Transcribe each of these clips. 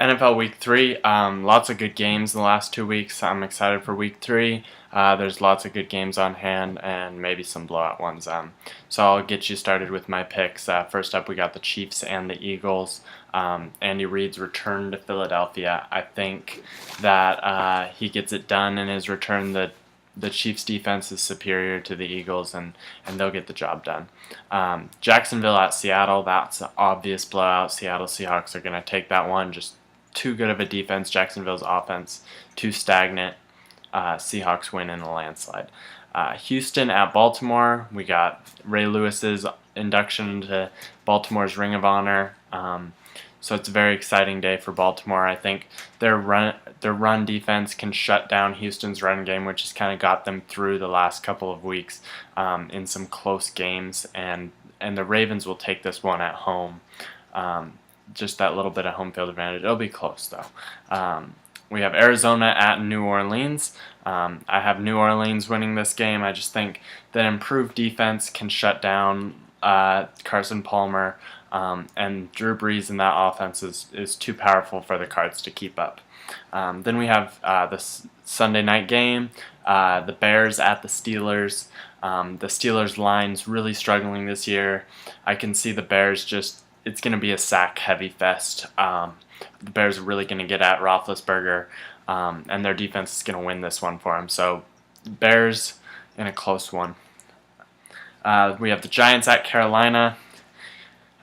NFL Week 3, lots of good games in the last 2 weeks. I'm excited for Week 3. There's lots of good games on hand and maybe some blowout ones. So I'll get you started with my picks. First up, we got the Chiefs and the Eagles. Andy Reid's return to Philadelphia. I think that he gets it done in his return. The Chiefs' defense is superior to the Eagles, and they'll get the job done. Jacksonville at Seattle, that's an obvious blowout. Seattle Seahawks are going to take that one. Just too good of a defense. Jacksonville's offense, too stagnant. Seahawks win in a landslide. Houston at Baltimore, we got Ray Lewis's induction into Baltimore's Ring of Honor. So it's a very exciting day for Baltimore. I think their run defense can shut down Houston's run game, which has kind of got them through the last couple of weeks in some close games. And the Ravens will take this one at home. Just that little bit of home field advantage. It'll be close, though. We have Arizona at New Orleans. I have New Orleans winning this game. I just think that improved defense can shut down Carson Palmer. And Drew Brees in that offense is too powerful for the Cards to keep up. Then we have this Sunday night game, the Bears at the Steelers. The Steelers line's really struggling this year. I can see the Bears it's going to be a sack-heavy fest. The Bears are really going to get at Roethlisberger, and their defense is going to win this one for them. So Bears in a close one. We have the Giants at Carolina.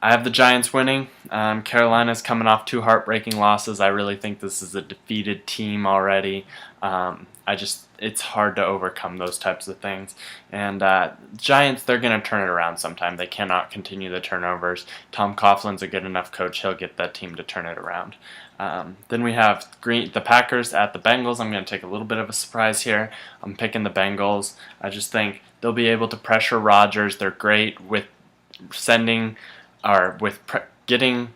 I have the Giants winning. Carolina's coming off 2 heartbreaking losses. I really think this is a defeated team already. It's hard to overcome those types of things. And Giants, they're going to turn it around sometime. They cannot continue the turnovers. Tom Coughlin's a good enough coach. He'll get that team to turn it around. Then we have the Packers at the Bengals. I'm going to take a little bit of a surprise here. I'm picking the Bengals. I just think they'll be able to pressure Rodgers. They're great with getting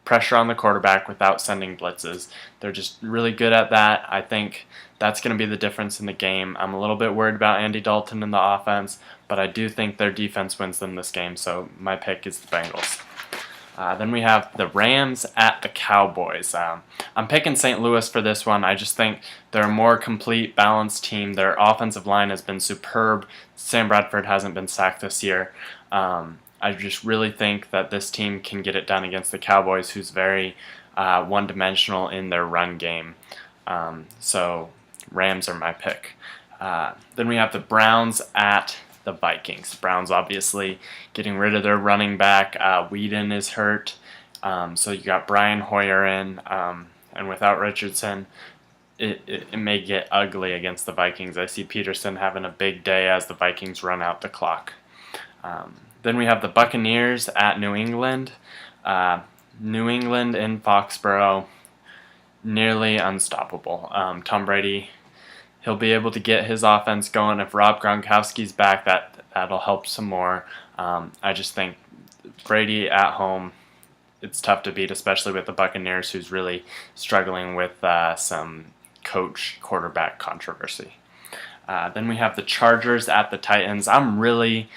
pressure on the quarterback without sending blitzes. They're just really good at that. I think that's going to be the difference in the game. I'm a little bit worried about Andy Dalton in the offense, but I do think their defense wins them this game, so my pick is the Bengals. Then we have the Rams at the Cowboys. I'm picking St. Louis for this one. I just think they're a more complete, balanced team. Their offensive line has been superb. Sam Bradford hasn't been sacked this year. I just really think that this team can get it done against the Cowboys, who's very one-dimensional in their run game. So Rams are my pick. Then we have the Browns at the Vikings. Browns obviously getting rid of their running back. Whedon is hurt. So you got Brian Hoyer in. And without Richardson, it may get ugly against the Vikings. I see Peterson having a big day as the Vikings run out the clock. Then we have the Buccaneers at New England. New England in Foxborough, nearly unstoppable. Tom Brady, he'll be able to get his offense going. If Rob Gronkowski's back, that'll help some more. I just think Brady at home, it's tough to beat, especially with the Buccaneers, who's really struggling with some coach-quarterback controversy. Then we have the Chargers at the Titans. I'm really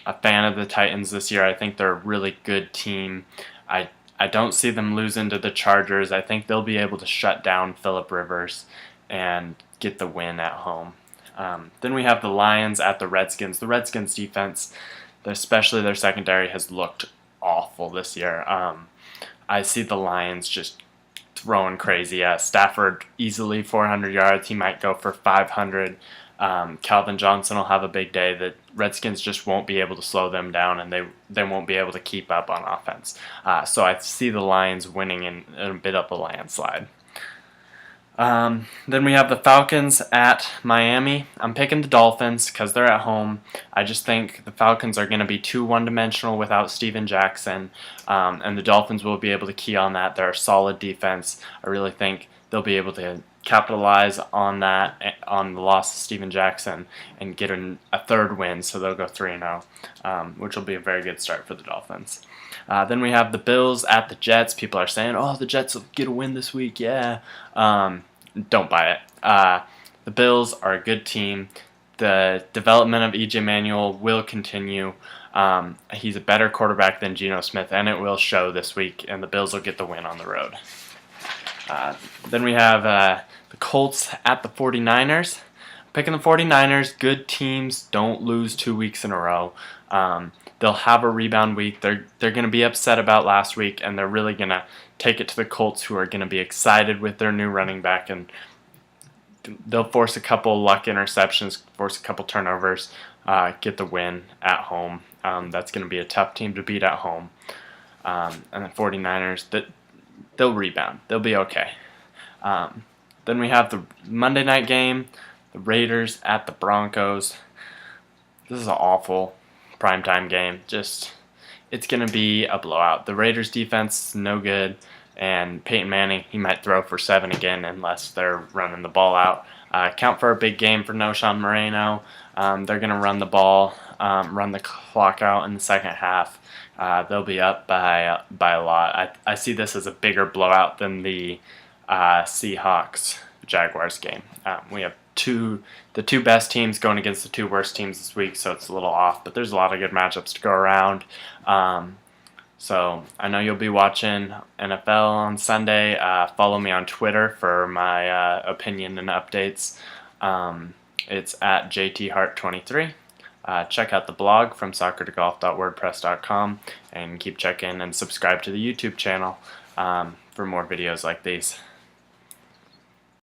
a fan of the Titans this year. I think they're a really good team. I don't see them losing to the Chargers. I think they'll be able to shut down Phillip Rivers and get the win at home. Then we have the Lions at the Redskins. The Redskins defense, especially their secondary, has looked awful this year. I see the Lions just throwing crazy. Stafford easily 400 yards. He might go for 500. Calvin Johnson will have a big day. The Redskins just won't be able to slow them down, and they won't be able to keep up on offense. So I see the Lions winning in a bit of a landslide. Then we have the Falcons at Miami. I'm picking the Dolphins because they're at home. I just think the Falcons are going to be too one-dimensional without Steven Jackson, and the Dolphins will be able to key on that. They're a solid defense. I really think they'll be able to capitalize on that, on the loss of Steven Jackson, and get a third win, so they'll go 3-0, which will be a very good start for the Dolphins. Then we have the Bills at the Jets. People are saying, oh, the Jets will get a win this week, yeah. Don't buy it. The Bills are a good team. The development of E.J. Manuel will continue. He's a better quarterback than Geno Smith, and it will show this week, and the Bills will get the win on the road. Then we have the Colts at the 49ers. Picking the 49ers. Good teams don't lose 2 weeks in a row. They'll have a rebound week. They're going to be upset about last week, and they're really going to take it to the Colts, who are going to be excited with their new running back, and they'll force a couple luck interceptions, force a couple turnovers, get the win at home. That's going to be a tough team to beat at home. And the 49ers, they'll rebound. They'll be okay. Then we have the Monday night game, the Raiders at the Broncos. This is an awful primetime game. It's going to be a blowout. The Raiders defense is no good, and Peyton Manning, he might throw for 7 again unless they're running the ball out. Count for a big game for Noshan Moreno. They're going to run the ball, run the clock out in the second half. They'll be up by a lot. I see this as a bigger blowout than the Seahawks-Jaguars game. We have the two best teams going against the 2 worst teams this week, so it's a little off, but there's a lot of good matchups to go around. So I know you'll be watching NFL on Sunday. Follow me on Twitter for my opinion and updates. It's at jthart23. Check out the blog from soccer2golf.wordpress.com, and keep checking and subscribe to the YouTube channel for more videos like these.